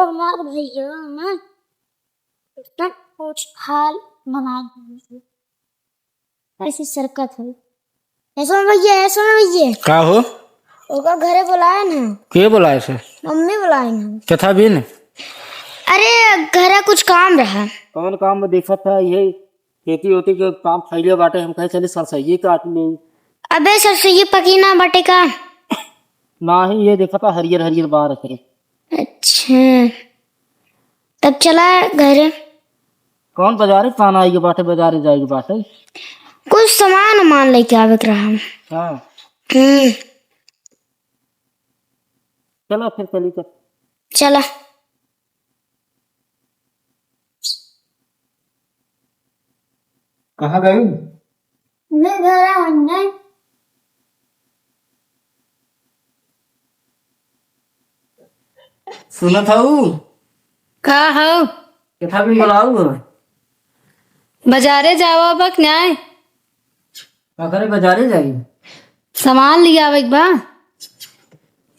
हमारे भैया ना इतना कुछ हाल बना दिए। ऐसी सरकत है। ऐसा भैया का हो ओका घरे बुलाए ना। के बोलाए से मम्मी बुलाए ना। कथा बिन अरे घरे कुछ काम रहा। कौन काम में देखा था ये खेती होती के काम फैले बाटे हम कहे चले सरसैये काट ले अबे सरसोई पकी ना बटे का। ना ही ये देखा था हरियर हरियर बार है। अच्छा तब चला घरे। कौन बाजारे पाना आई के बाटे बाजारे जाएगी बाटे कुछ सामान मान लेके आवत रहा। हाँ हम्म चलो फिर चली कर चला। कहाँ गई मैं घर आऊंगा। सुना था का हो कथा भी बुलाऊ बाजारे जावा बक न्याय का करे बाजारे जाएगी सामान लिया आवक बा।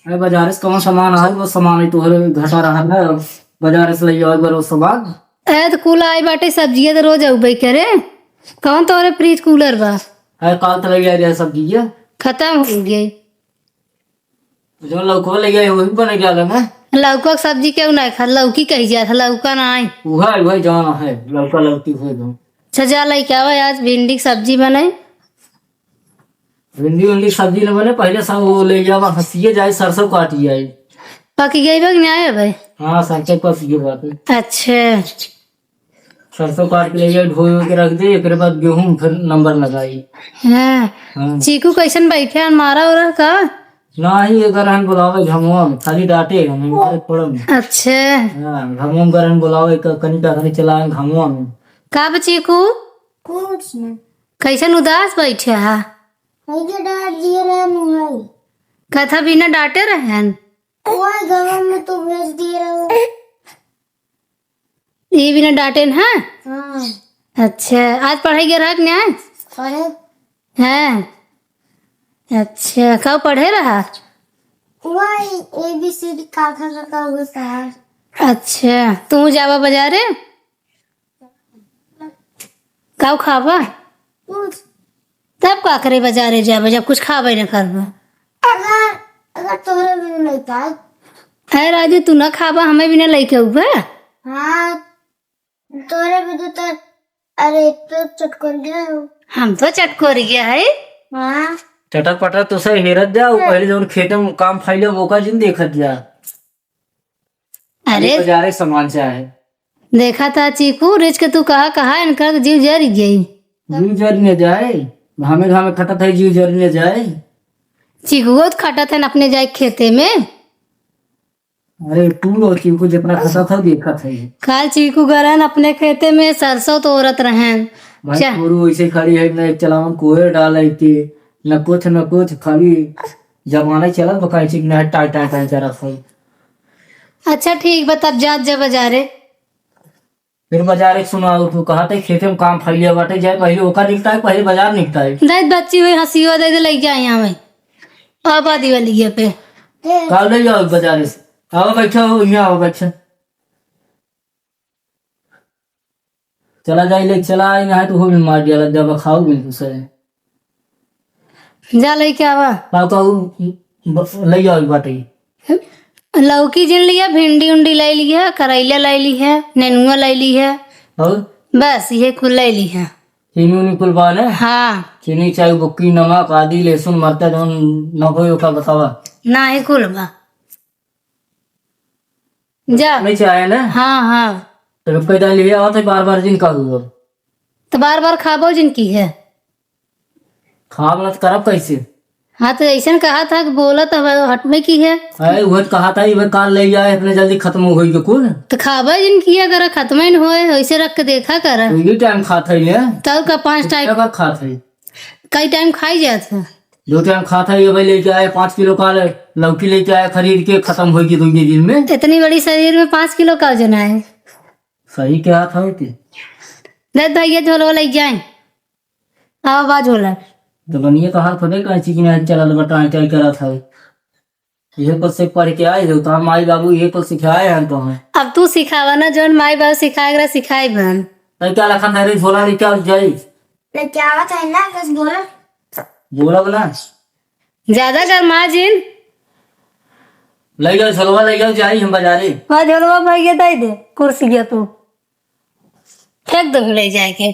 अरे बाजारे से कौन सामान है वो सामान तो घटा रहा है बाजारे से ले जाओ एक बार वो सामान ए तो कुल आई बाटे सब्जियां तो रोज अउबे करे कौन तोरे फ्रिज कूलर बा है काल तक ले गया सब्जी है खत्म हो गई। जो लौको ले गया वही बने गया मैं लौका के सब्जी क्यों नहीं खा लौकी कही जात लौका नहीं वही जाना है लौका लौकी हो दो सजा लाई क्या हुआ आज भिंडी की सब्जी बनाई। भिंडी उंडी सब्जी न बने पहले सब वो ले जावा हंसिए जाए सरसों काटी जाए पकी गई बक न्याय भाई। हाँ सरसों काटिए बात है अच्छा सरसों काट के ले जाए धो के रख दे एक बाद गेहूं फिर नंबर लगाई। हाँ हाँ चीकू कैसन बैठे मारा उरा का ना ही अगर हम बुलावे घमुआ में खाली डांटे हमें थोड़ा में अच्छा हाँ घमुआ में अगर बुलावे कनी का कनी चलाए घमुआ में का चीकू कुछ नहीं। कैसन उदास बैठे हा मुझे डाल दिए रहे मुंह कथा बिना डांटे रहन वही गाँव में तो भेज दिए रहे। ये बिना डांटे न हाँ हाँ अच्छा आज पढ़ाई के रहा न्याय अरे है अच्छा कब पढ़े रहा। वही ABCD काका काका हुआ सहार। अच्छा तू जावा बाजारे कब खावा कुछ तब का करे बाजारे जावा जब कुछ खावे न करवा। अगर अगर तोहरे भी नहीं पाए। है राजू तू ना खावा हमें भी ना लेके उबे। हाँ तोरे भी तो अरे तो चटकर गया हो। हम तो चटकोर गया है। हाँ चटक पटक तो सही हेरत जा पहले जो खेत में काम फैले वो का जिन देखत जा अरे बाजारे सामान से है देखा था चीकू रिच के तू कहा इनका तो जीव जर गई जीव जर न जाए घामे घामे खटा था जीव जर न जाए चीकू तो खटा था अपने जाए खेते में। अरे तू और को जितना खटा था देखा था काल चीकू गरन अपने खेते में सरसों तोड़त रहन भाई क्या? पूरू ऐसे खड़ी है न चलावन कोहे डाल थी न कुछ खाली जमाना चला बकाई चिक न टाइ टाइ टाइ जरा सही। अच्छा ठीक बता जा बाजारे फिर बाजार एक सुना तू कहा था खेते में काम फैलिया बाटे जाए पहले ओका निकटा है पहले बाजार निकटा है दाई बच्ची हुई हंसी हो दे लेके आए हमें आबादी वाली पे कल ले जाओ बाजार से आओ बैठा हो यहाँ आओ बैठा चला जाए ले चला यहाँ तो हो भी मार दिया जब खाओ बिल्कुल सही जा लेके आवा ले जाओ बाटे लौकी जिन लिया भिंडी उंडी ले ली है करेला ले ली है नेनुआ ले ली है और बस ये कुल ले ली है। चीनी उनी कुल बाल है हाँ चीनी चाय बुक्की नमक आदि लहसुन मरता जो न हो का बतावा ना ही कुल बा जा नहीं चाहे ना हाँ हाँ तो पैदा लिया हुआ था बार बार जिनका हुआ तो बार बार खाबो जिनकी है खा मत करब कैसे। हाँ तो ऐसा कहा था कि बोला तो हट में की है अरे वह कहा था ये काल ले जाए इतने जल्दी खत्म हो गई कुल तो खाबा जिनकी है अगर खत्म ही न होए वैसे रख के देखा कर तो ये टाइम खाता ही है तब का 5 टाइम का खाता है कई टाइम खाई जाता है 2 टाइम खाता है ये भाई लेके आए 5 किलो का लौकी लेके आए खरीद के खत्म होगी 2 दिन में इतनी बड़ी शरीर में 5 किलो का वजन है। सही क्या था दे भैया झोलवा ले जाए आवाज होला तो बनिए कहा था कहीं चिकन चला बताए क्या करा था ये कुछ से पढ़ के आए हो तो हम माई बाबू ये कुछ सिखाए हैं तो हमें अब तू सिखावा ना, जौन माई बाप सिखाएगा सिखाई बन। तो क्या लखन धरी झोला लेके जाई लेके आवत है ना, बस बोला बोला बोला ज्यादा गरमा जिन ले जाओ झोलवा ले जाओ जाई हम बाजारे वहाँ झोलवा भाई दे दे कुर्सी गया तू फेंक दो ले जाए के।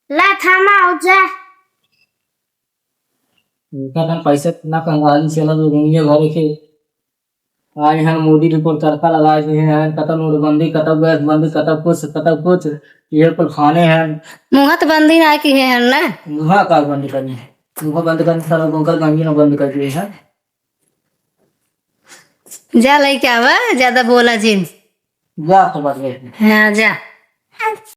ला थामा हो जा। उनका पैसे कितना कंगाली चला तो दुनिया भर के आज यहाँ मोदी रिपोर्ट तड़का लगाए हैं कतब नोटबंदी कतब गैस बंदी कतब कुछ ये पर खाने हैं मुँह तो बंदी ना की है ना, मुहा कार बंद करनी है मुहा बंद करने सारा गोकर गंगी ना बंद कर दिए हैं। जा लेके आवा, ज्यादा बोला जिन। जा खबर ले हाँ जा।